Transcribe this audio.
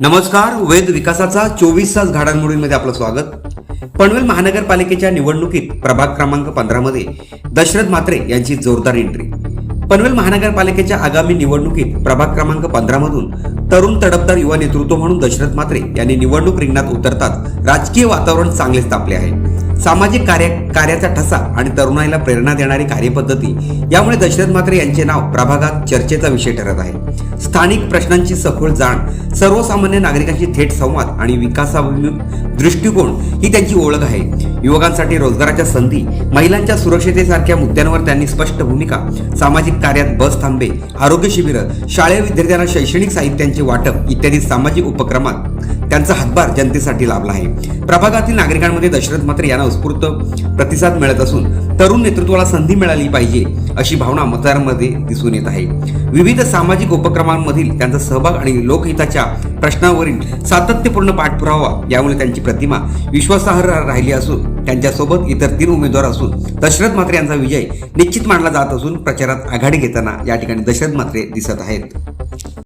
नमस्कार. वेद विकासाचा 24 तास घडामोडींमध्ये आपलं स्वागत. पनवेल महानगरपालिकेच्या निवडणुकीत प्रभाग क्रमांक 15 मध्ये दशरथ म्हात्रे यांची जोरदार एंट्री. पनवेल महानगरपालिकेच्या आगामी निवडणुकीत प्रभाग क्रमांक 15 मधून तरुण तडफदार युवा नेतृत्व म्हणून दशरथ म्हात्रे यांनी निवडणूक रिंगणात उतरतात राजकीय वातावरण चांगलेच तापले आहे. सामाजिक कार्याचा ठसा आणि तरुणाईला प्रेरणा देणारी कार्यपद्धती यामुळे दशरथ म्हात्रे यांचे नाव प्रभागात चर्चेचा विषय ठरत आहे. स्थानिक प्रश्नांची सखोल जाण, सर्वसामान्य नागरिकांशी थेट संवाद आणि विकासाभिमुख दृष्टिकोन ही त्यांची ओळख आहे. युवकांसाठी रोजगाराच्या संधी, महिलांच्या सुरक्षिततेसारख्या मुद्द्यांवर त्यांनी स्पष्ट भूमिका, सामाजिक कार्यात बस थांबे, आरोग्य शिबिरं, शालेय विद्यार्थ्यांना शैक्षणिक साहित्यांचे वाटप इत्यादी सामाजिक उपक्रमात त्यांचा हातभार जनतेसाठी लाभला आहे. प्रभागातील नागरिकांमध्ये दशरथ म्हात्रे यांना उत्स्फूर्त प्रतिसाद मिळत असून तरुण नेतृत्वाला संधी मिळाली पाहिजे अशी भावना मतदारांमध्ये दिसून येत आहे. विविध सामाजिक उपक्रमांमधील त्यांचा सहभाग आणि लोकहिताच्या प्रश्नांवरील सातत्यपूर्ण पाठपुरावा यामुळे त्यांची प्रतिमा विश्वासार्ह राहिली असून त्यांच्यासोबत इतर 3 उमेदवार असून दशरथ म्हात्रे यांचा विजय निश्चित मानला जात असून प्रचारात आघाडी घेताना या ठिकाणी दशरथ म्हात्रे दिसत आहेत.